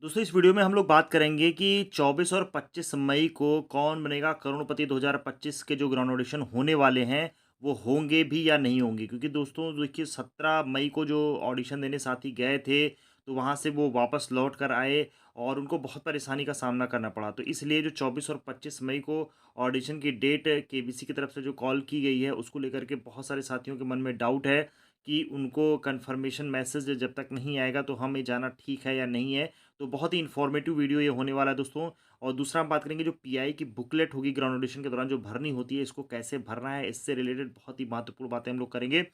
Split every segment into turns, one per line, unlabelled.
दोस्तों इस वीडियो में हम लोग बात करेंगे कि 24 और 25 मई को कौन बनेगा करोड़पति 2025 के जो ग्राउंड ऑडिशन होने वाले हैं वो होंगे भी या नहीं होंगे, क्योंकि दोस्तों देखिए 17 मई को जो ऑडिशन देने साथी गए थे तो वहाँ से वो वापस लौट कर आए और उनको बहुत परेशानी का सामना करना पड़ा। तो इसलिए जो 24 और 25 मई को ऑडिशन की डेट केबीसी की तरफ से जो कॉल की गई है उसको लेकर के बहुत सारे साथियों के मन में डाउट है कि उनको कन्फर्मेशन मैसेज जब तक नहीं आएगा तो हमें जाना ठीक है या नहीं है। तो बहुत ही इन्फॉर्मेटिव वीडियो ये होने वाला है दोस्तों। और दूसरा हम बात करेंगे जो पीआई की बुकलेट होगी ग्राउंड ऑडिशन के दौरान जो भरनी होती है, इसको कैसे भरना है, इससे रिलेटेड बहुत ही महत्वपूर्ण बातें हम लोग करेंगे।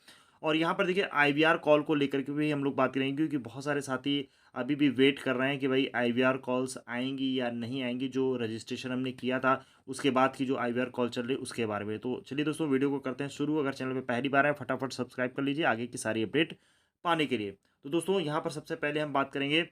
और यहाँ पर देखिए आईवीआर कॉल को लेकर के भी हम लोग बात करेंगे, क्योंकि बहुत सारे साथी अभी भी वेट कर रहे हैं कि भाई आईवीआर कॉल्स आएंगी या नहीं आएंगी। जो रजिस्ट्रेशन हमने किया था उसके बाद की जो आईवीआर कॉल चल रही है उसके बारे में। तो चलिए दोस्तों वीडियो को करते हैं शुरू। अगर चैनल पे पहली बार है फटाफट सब्सक्राइब कर लीजिए आगे की सारी अपडेट पाने के लिए। तो दोस्तों यहाँ पर सबसे पहले हम बात करेंगे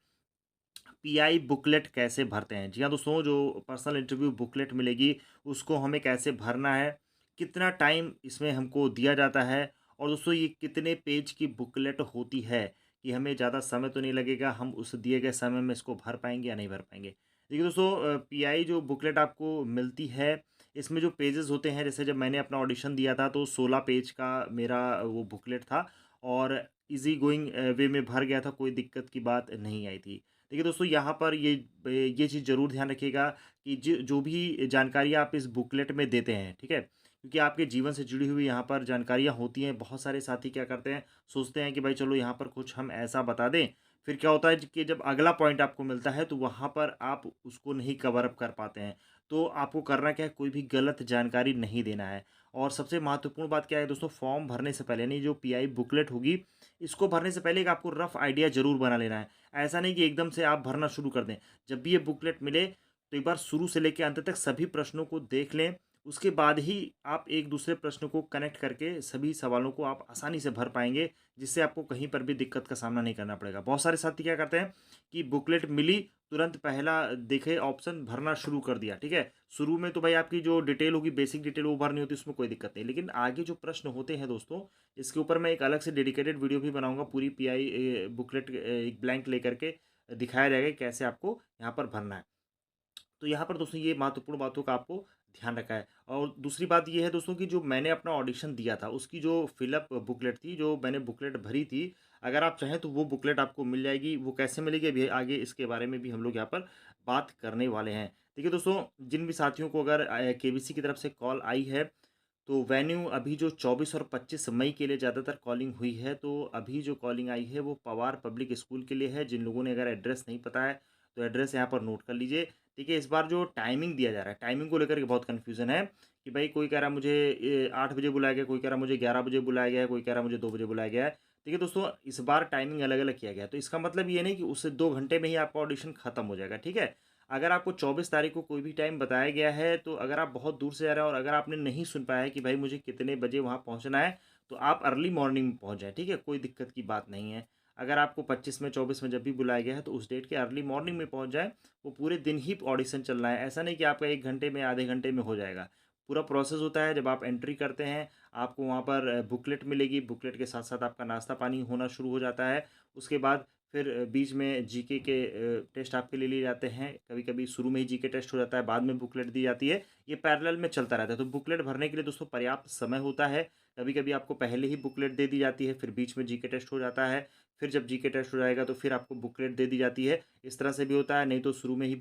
पीआई बुकलेट कैसे भरते हैं। जी हाँ दोस्तों, जो पर्सनल इंटरव्यू बुकलेट मिलेगी उसको हमें कैसे भरना है, कितना टाइम इसमें हमको दिया जाता है, और दोस्तों ये कितने पेज की बुकलेट होती है कि हमें ज़्यादा समय तो नहीं लगेगा, हम उस दिए गए समय में इसको भर पाएंगे या नहीं भर पाएंगे। देखिए दोस्तों, पीआई जो बुकलेट आपको मिलती है इसमें जो पेजेस होते हैं, जैसे जब मैंने अपना ऑडिशन दिया था तो 16 पेज का मेरा वो बुकलेट था और इजी गोइंग वे में भर गया था, कोई दिक्कत की बात नहीं आई थी। देखिए दोस्तों, यहाँ पर ये चीज़ ज़रूर ध्यान रखिएगा कि जो भी जानकारियाँ आप इस बुकलेट में देते हैं, ठीक है? क्योंकि आपके जीवन से जुड़ी हुई यहाँ पर जानकारियाँ होती हैं। बहुत सारे साथी क्या करते हैं, सोचते हैं कि भाई चलो यहाँ पर कुछ हम ऐसा बता दें, फिर क्या होता है कि जब अगला पॉइंट आपको मिलता है तो वहाँ पर आप उसको नहीं कवर अप कर पाते हैं। तो आपको करना क्या है, कोई भी गलत जानकारी नहीं देना है। और सबसे महत्वपूर्ण बात क्या है दोस्तों, फॉर्म भरने से पहले, यानी जो पीआई बुकलेट होगी, इसको भरने से पहले एक आपको रफ आइडिया ज़रूर बना लेना है। ऐसा नहीं कि एकदम से आप भरना शुरू कर दें। जब भी ये बुकलेट मिले तो एक बार शुरू से लेके अंत तक सभी प्रश्नों को देख लें। उसके बाद ही आप एक दूसरे प्रश्न को कनेक्ट करके सभी सवालों को आप आसानी से भर पाएँगे, जिससे आपको कहीं पर भी दिक्कत का सामना नहीं करना पड़ेगा। बहुत सारे साथी क्या करते हैं कि बुकलेट मिली, तुरंत पहला देखे ऑप्शन भरना शुरू कर दिया, ठीक है? शुरू में तो भाई आपकी जो डिटेल होगी, बेसिक डिटेल वो भरनी होती है, उसमें कोई दिक्कत नहीं। लेकिन आगे जो प्रश्न होते हैं दोस्तों, इसके ऊपर मैं एक अलग से डेडिकेटेड वीडियो भी बनाऊँगा। पूरी पीआई बुकलेट एक ब्लैंक लेकर के दिखाया जाएगा कि कैसे आपको यहाँ पर भरना है। तो यहाँ पर दोस्तों ये महत्वपूर्ण बातों का आपको ध्यान रखा है। और दूसरी बात ये है दोस्तों कि जो मैंने अपना ऑडिशन दिया था उसकी जो फिलअप बुकलेट थी, जो मैंने बुकलेट भरी थी, अगर आप चाहें तो वो बुकलेट आपको मिल जाएगी। वो कैसे मिलेगी अभी आगे इसके बारे में भी हम लोग यहाँ पर बात करने वाले हैं। देखिए दोस्तों, जिन भी साथियों को अगर केबीसी की तरफ से कॉल आई है तो वेन्यू अभी जो 24 और 25 मई के लिए ज़्यादातर कॉलिंग हुई है, तो अभी जो कॉलिंग आई है वो पवार पब्लिक स्कूल के लिए है। जिन लोगों ने अगर एड्रेस नहीं पता है तो एड्रेस यहाँ पर नोट कर लीजिए। देखिए इस बार जो टाइमिंग दिया जा रहा है, टाइमिंग को लेकर के बहुत कन्फ्यूज़न है कि भाई कोई कह रहा है मुझे 8 बजे बुलाया गया, कोई कह रहा है मुझे 11 बजे बुलाया गया है, कोई कह रहा है मुझे 2 बजे बुलाया गया है। देखिए दोस्तों, इस बार टाइमिंग अलग-अलग किया गया है, तो इसका मतलब ये नहीं कि उससे 2 घंटे में ही आपका ऑडिशन खत्म हो जाएगा, ठीक है? अगर आपको 24 तारीख को कोई भी टाइम बताया गया है, तो अगर आप बहुत दूर से आ रहे हैं और अगर आपने नहीं सुन पाया है कि भाई मुझे कितने बजे वहाँ पहुँचना है, तो आप अर्ली मॉर्निंग में पहुँच जाएँ, ठीक है? कोई दिक्कत की बात नहीं है। अगर आपको 25 में, 24 में जब भी बुलाया गया है, तो उस डेट के अर्ली मॉर्निंग में पहुँच जाएँ। वो पूरे दिन ही ऑडिशन चलना है, ऐसा नहीं कि आपका 1 घंटे में, आधे घंटे में हो जाएगा। पूरा प्रोसेस होता है, जब आप एंट्री करते हैं, आपको वहाँ पर बुकलेट मिलेगी, बुकलेट के साथ-साथ आपका नाश्ता-पानी होना शुरू हो जाता है। उसके बाद फिर बीच में जीके के टेस्ट आपके ले लिए जाते हैं। कभी-कभी शुरू में ही जीके टेस्ट हो जाता है, बाद में बुकलेट दी जाती है। ये पैरेलल में चलता रहता है। तो बुकलेट भरने के लिए दोस्तों पर्याप्त समय होता है। कभी-कभी आपको पहले ही बुकलेट दे दी जाती है, फिर बीच में जीके टेस्ट हो जाता है। फिर जब जीके टेस्ट हो जाएगा तो फिर आपको बुकलेट दे दी जाती है। इस तरह से भी होता है, नहीं तो शुरू में ही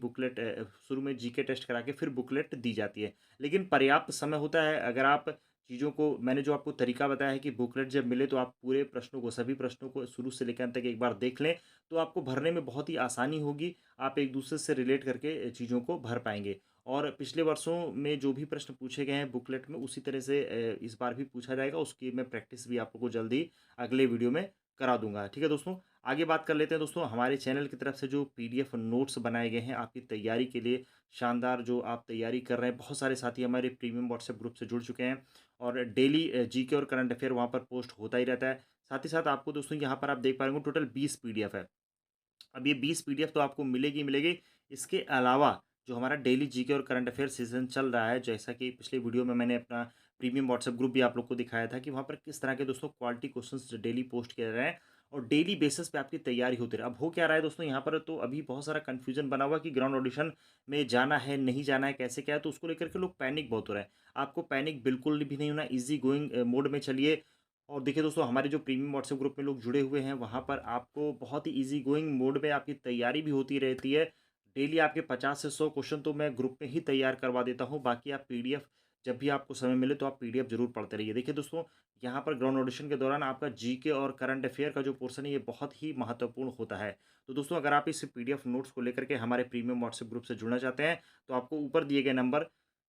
शुरू में जीके टेस्ट करा के फिर बुकलेट दी जाती है। लेकिन पर्याप्त समय होता है। अगर आप चीज़ों को, मैंने जो आपको तरीका बताया है कि बुकलेट जब मिले तो आप पूरे प्रश्नों को, सभी प्रश्नों को शुरू से लेकर अंत तक एक बार देख लें, तो आपको भरने में बहुत ही आसानी होगी। आप एक दूसरे से रिलेट करके चीज़ों को भर पाएँगे। और पिछले वर्षों में जो भी प्रश्न पूछे गए हैं बुकलेट में, उसी तरह से इस बार भी पूछा जाएगा। उसकी मैं प्रैक्टिस भी आप लोग को जल्दी अगले वीडियो में करा दूँगा। ठीक है दोस्तों? आगे बात कर लेते हैं दोस्तों, हमारे चैनल की तरफ से जो पीडीएफ नोट्स बनाए गए हैं आपकी तैयारी के लिए, शानदार जो आप तैयारी कर रहे हैं। बहुत सारे साथी हमारे प्रीमियम व्हाट्सएप ग्रुप से जुड़ चुके हैं और डेली जीके और करंट अफेयर वहाँ पर पोस्ट होता ही रहता है। साथ ही साथ आपको दोस्तों यहाँ पर आप देख पा रहे होंगे टोटल 20 पीडीएफ है। अब ये 20 पीडीएफ तो आपको मिलेगी ही मिलेगी। इसके अलावा जो हमारा डेली जीके और करंट अफेयर सीज़न चल रहा है, जैसा कि पिछले वीडियो में मैंने अपना प्रीमियम व्हाट्सएप ग्रुप भी आप लोग को दिखाया था कि वहाँ पर किस तरह के दोस्तों क्वालिटी क्वेश्चंस डेली पोस्ट किए जा रहे हैं। और डेली बेसिस पे आपकी तैयारी होती रहे। अब हो क्या रहा है दोस्तों यहाँ पर, तो अभी बहुत सारा कन्फ्यूज़न बना हुआ है कि ग्राउंड ऑडिशन में जाना है, नहीं जाना है, कैसे क्या है, तो उसको लेकर के लोग पैनिक बहुत हो रहे हैं। आपको पैनिक बिल्कुल भी नहीं होना, ईज़ी गोइंग मोड में चलिए। और देखिए दोस्तों, हमारे जो प्रीमियम व्हाट्सएप ग्रुप में लोग जुड़े हुए हैं, वहाँ पर आपको बहुत ही ईज़ी गोइंग मोड में आपकी तैयारी भी होती रहती है। डेली आपके 50 से 100 क्वेश्चन तो मैं ग्रुप में ही तैयार करवा देता हूँ। बाकी आप पीडीएफ जब भी आपको समय मिले तो आप पीडीएफ ज़रूर पढ़ते रहिए। देखिए दोस्तों, यहाँ पर ग्राउंड ऑडिशन के दौरान आपका जीके और करंट अफेयर का जो पोर्शन है, ये बहुत ही महत्वपूर्ण होता है। तो दोस्तों, अगर आप इस पीडीएफ नोट्स को लेकर के हमारे प्रीमियम व्हाट्सएप ग्रुप से जुड़ना चाहते हैं, तो आपको ऊपर दिए गए नंबर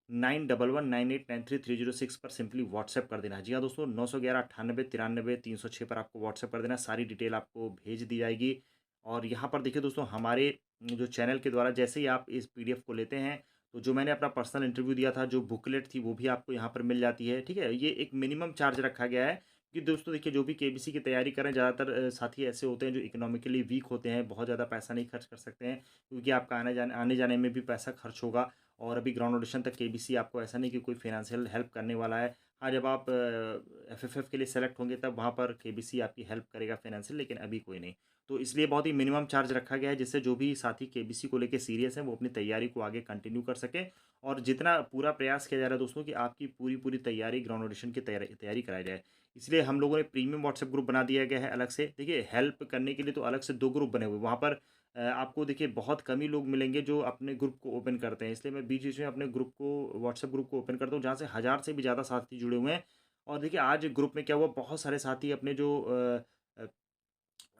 9119893306 पर सिंपली व्हाट्सएप कर देना है। जी हाँ दोस्तों, 911 98 93 306 पर आपको व्हाट्सएप कर देना है। सारी डिटेल आपको भेज दी जाएगी। और यहाँ पर देखिए दोस्तों, हमारे जो चैनल के द्वारा जैसे ही आप इस पीडीएफ को लेते हैं, तो जो मैंने अपना पर्सनल इंटरव्यू दिया था, जो बुकलेट थी, वो भी आपको यहाँ पर मिल जाती है, ठीक है? ये एक मिनिमम चार्ज रखा गया है कि दोस्तों देखिए, जो भी केबीसी की तैयारी कर रहे हैं, ज़्यादातर साथी ऐसे होते हैं जो इकोनॉमिकली वीक होते हैं, बहुत ज़्यादा पैसा नहीं खर्च कर सकते हैं, क्योंकि आपका आने-जाने में भी पैसा खर्च होगा। और अभी ग्राउंड ऑडिशन तक केबीसी आपको ऐसा नहीं कि कोई फाइनेंशियल हेल्प करने वाला है। हाँ, जब आप एफएफएफ के लिए सेलेक्ट होंगे, तब वहाँ पर केबीसी आपकी हेल्प करेगा फाइनेंशियल, लेकिन अभी कोई नहीं। तो इसलिए बहुत ही मिनिमम चार्ज रखा गया है, जिससे जो भी साथी केबीसी को लेके सीरियस हैं, वो अपनी तैयारी को आगे कंटिन्यू कर सकें। और जितना पूरा प्रयास किया जा रहा है दोस्तों, कि आपकी पूरी तैयारी ग्राउंड ऑडिशन की तैयारी तैयारी कराई जाए। इसलिए हम लोगों ने प्रीमियम व्हाट्सएप ग्रुप बना दिया गया है अलग से। देखिए, हेल्प करने के लिए तो अलग से 2 ग्रुप बने हुए हैं। वहाँ पर आपको देखिए बहुत कम ही लोग मिलेंगे जो अपने ग्रुप को ओपन करते हैं। इसलिए मैं बीच-बीच में अपने ग्रुप को, व्हाट्सएप ग्रुप को ओपन करता हूँ, जहाँ से 1000 से भी ज़्यादा साथी जुड़े हुए हैं। और देखिए, आज ग्रुप में क्या हुआ, बहुत सारे साथी अपने अ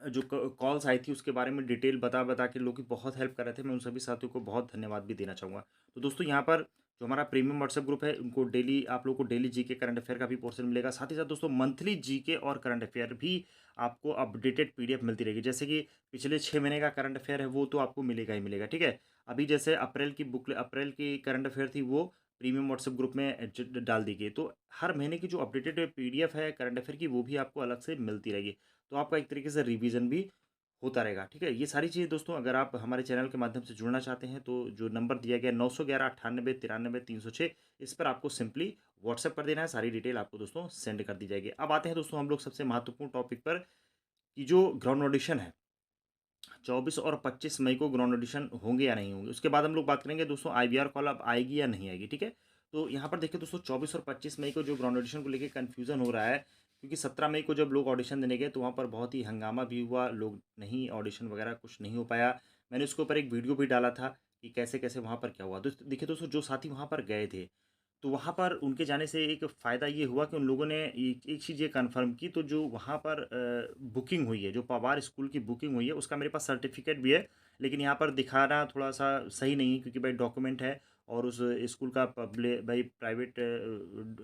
जो क कॉल्स आई थी उसके बारे में डिटेल बता-बता के लोग की बहुत हेल्प कर रहे थे। मैं उन सभी साथियों को बहुत धन्यवाद भी देना चाहूँगा। तो दोस्तों, यहाँ पर जो हमारा प्रीमियम व्हाट्सएप ग्रुप है, उनको डेली आप लोगों को डेली जीके करंट अफेयर का भी पोर्शन मिलेगा। साथ ही साथ दोस्तों, मंथली जीके और करंट अफेयर भी आपको अपडेटेड पीडीएफ मिलती रहेगी। जैसे कि पिछले 6 महीने का करंट अफेयर है, वो तो आपको मिलेगा ही मिलेगा, ठीक है? अभी जैसे अप्रैल की करंट अफेयर थी, वो प्रीमियम व्हाट्सएप ग्रुप में डाल दी गई। तो हर महीने की जो अपडेटेड पीडीएफ है करंट अफेयर की, वो भी आपको अलग से मिलती रहेगी। तो आपका एक तरीके से रिवीजन भी होता रहेगा, ठीक है? ये सारी चीज़ें दोस्तों, अगर आप हमारे चैनल के माध्यम से जुड़ना चाहते हैं, तो जो नंबर दिया गया है 911 98 93 306, इस पर आपको सिंपली व्हाट्सएप कर देना है। सारी डिटेल आपको दोस्तों सेंड कर दी जाएगी। अब आते हैं दोस्तों हम लोग सबसे महत्वपूर्ण टॉपिक पर, कि जो ग्राउंड ऑडिशन है, 24 और 25 मई को ग्राउंड ऑडिशन होंगे या नहीं होंगे। उसके बाद हम लोग बात करेंगे दोस्तों, आईवीआर कॉल अब आएगी या नहीं आएगी, ठीक है? तो यहाँ पर देखिए दोस्तों, 24 और 25 मई को जो ग्राउंड ऑडिशन को लेके कन्फ्यूज़न हो रहा है, क्योंकि 17 मई को जब लोग ऑडिशन देने गए, तो वहाँ पर बहुत ही हंगामा भी हुआ, लोग नहीं, ऑडिशन वगैरह कुछ नहीं हो पाया। मैंने उसके ऊपर एक वीडियो भी डाला था कि कैसे-कैसे वहाँ पर क्या हुआ। देखिए दोस्तों, जो साथी वहाँ पर गए थे, तो वहाँ पर उनके जाने से एक फ़ायदा ये हुआ कि उन लोगों ने एक एक चीज़ ये कन्फ़र्म की, तो जो वहाँ पर बुकिंग हुई है, जो पवार स्कूल की बुकिंग हुई है, उसका मेरे पास सर्टिफ़िकेट भी है। लेकिन यहाँ पर दिखाना थोड़ा-सा सही नहीं है, क्योंकि भाई डॉक्यूमेंट है, और उस स्कूल का भाई प्राइवेट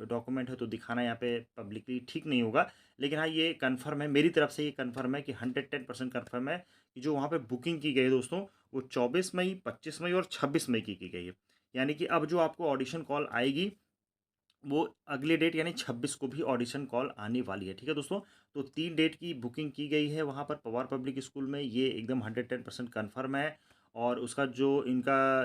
डॉक्यूमेंट है, तो दिखाना यहाँ पे पब्लिकली ठीक नहीं होगा। लेकिन हाँ, ये कन्फ़र्म है, मेरी तरफ से ये कन्फ़र्म है कि 110% कन्फ़र्म है कि जो वहाँ पे बुकिंग की गई है दोस्तों, वो 24 मई, 25 मई और 26 मई की गई है। यानी कि अब जो आपको ऑडिशन कॉल आएगी, वो अगले डेट यानी 26 को भी ऑडिशन कॉल आने वाली है, ठीक है दोस्तों? तो 3 डेट की बुकिंग की गई है वहाँ पर पवार पब्लिक स्कूल में, ये एकदम 110% कन्फर्म है। और उसका जो इनका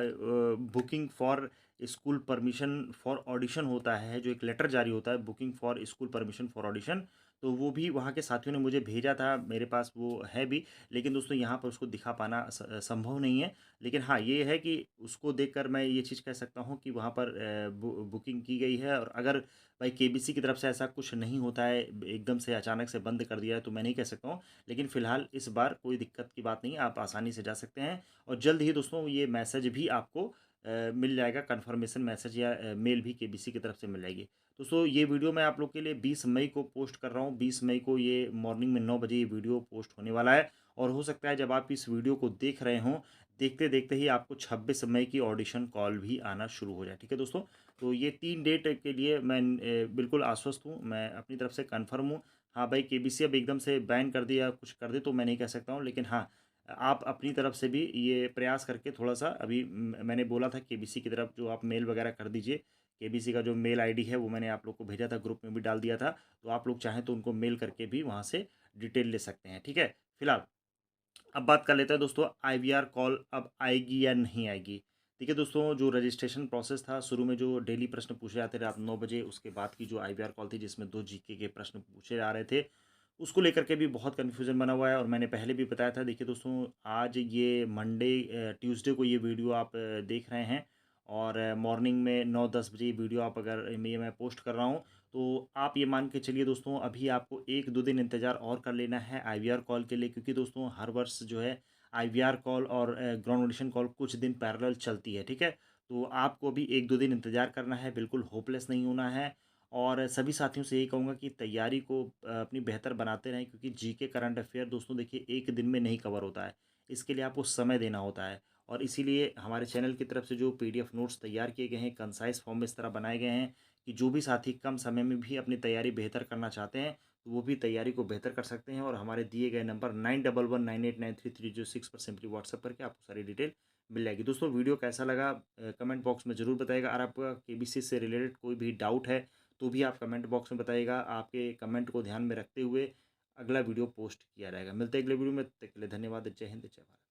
booking for school permission for audition होता है, जो एक लेटर जारी होता है, booking for school permission for audition, तो वो भी वहाँ के साथियों ने मुझे भेजा था, मेरे पास वो है भी। लेकिन दोस्तों, यहाँ पर उसको दिखा पाना संभव नहीं है। लेकिन हाँ, ये है कि उसको देखकर मैं ये चीज़ कह सकता हूँ कि वहाँ पर बुकिंग की गई है। और अगर भाई केबीसी की तरफ से ऐसा कुछ नहीं होता है, एकदम से अचानक से बंद कर दिया है, तो मैं नहीं कह सकता हूँ। लेकिन फ़िलहाल इस बार कोई दिक्कत की बात नहीं है, आप आसानी से जा सकते हैं। और जल्द ही दोस्तों, ये मैसेज भी आपको मिल जाएगा, कन्फर्मेशन मैसेज या मेल भी केबीसी की तरफ से मिल जाएगी। दोस्तों, ये वीडियो मैं आप लोग के लिए 20 मई को पोस्ट कर रहा हूँ। 20 मई को ये मॉर्निंग में 9 बजे ये वीडियो पोस्ट होने वाला है। और हो सकता है जब आप इस वीडियो को देख रहे हों, देखते-देखते ही आपको 26 मई की ऑडिशन कॉल भी आना शुरू हो जाए, ठीक है दोस्तों? तो ये 3 डेट के लिए मैं बिल्कुल आश्वस्त हूँ, मैं अपनी तरफ से कन्फर्म हूँ। हाँ भाई, केबीसी अब एकदम से बैन कर दे या कुछ कर दे, तो मैं नहीं कह सकता हूँ। लेकिन हाँ, आप अपनी तरफ से भी ये प्रयास करके थोड़ा-सा, अभी मैंने बोला था केबीसी की तरफ जो आप मेल वगैरह कर दीजिए। केबीसी का जो मेल आईडी है, वो मैंने आप लोग को भेजा था, ग्रुप में भी डाल दिया था। तो आप लोग चाहें तो उनको मेल करके भी वहाँ से डिटेल ले सकते हैं, ठीक है? फिलहाल अब बात कर लेते हैं दोस्तों, आईवीआर कॉल अब आएगी या नहीं आएगी। देखिए दोस्तों, जो रजिस्ट्रेशन प्रोसेस था, शुरू में जो डेली प्रश्न पूछे जाते थे रात 9 बजे, उसके बाद की जो आईवीआर कॉल थी, जिसमें 2 जीके के प्रश्न पूछे जा रहे थे, उसको लेकर के भी बहुत कन्फ्यूज़न बना हुआ है और मैंने पहले भी बताया था। देखिए दोस्तों, आज ये मंडे ट्यूसडे को ये वीडियो आप देख रहे हैं और मॉर्निंग में 9-10 बजे ये वीडियो आप अगर ये मैं पोस्ट कर रहा हूँ, तो आप ये मान के चलिए दोस्तों, अभी आपको 1-2 दिन इंतज़ार और कर लेना है आईवीआर कॉल के लिए, क्योंकि दोस्तों हर वर्ष जो है आईवीआर कॉल और ग्राउंड ऑडिशन कॉल कुछ दिन पैरेलल चलती है, ठीक है? तो आपको अभी 1-2 दिन इंतज़ार करना है, बिल्कुल होपलेस नहीं होना है और सभी साथियों से यही कहूँगा कि तैयारी को अपनी बेहतर बनाते रहें, क्योंकि जीके करंट अफेयर दोस्तों देखिए 1 दिन में नहीं कवर होता है। इसके लिए आपको समय देना होता है और इसीलिए हमारे चैनल की तरफ से जो पीडीएफ नोट्स तैयार किए गए हैं, कंसाइज़ फॉर्म में इस तरह बनाए गए हैं कि जो भी साथी कम समय में भी अपनी तैयारी बेहतर करना चाहते हैं, तो वो भी तैयारी को बेहतर कर सकते हैं और हमारे दिए गए नंबर 9119893306 पर सिंपली व्हाट्सएप करके आपको सारी डिटेल मिल जाएगी। दोस्तों, वीडियो कैसा लगा कमेंट बॉक्स में ज़रूर बताइएगा। अगर आपका केबीसी से रिलेटेड कोई भी डाउट है, तो भी आप कमेंट बॉक्स में बताइएगा। आपके कमेंट को ध्यान में रखते हुए अगला वीडियो पोस्ट किया जाएगा। मिलते हैं अगले वीडियो में, तब तक के लिए धन्यवाद। जय हिंद, जय भारत।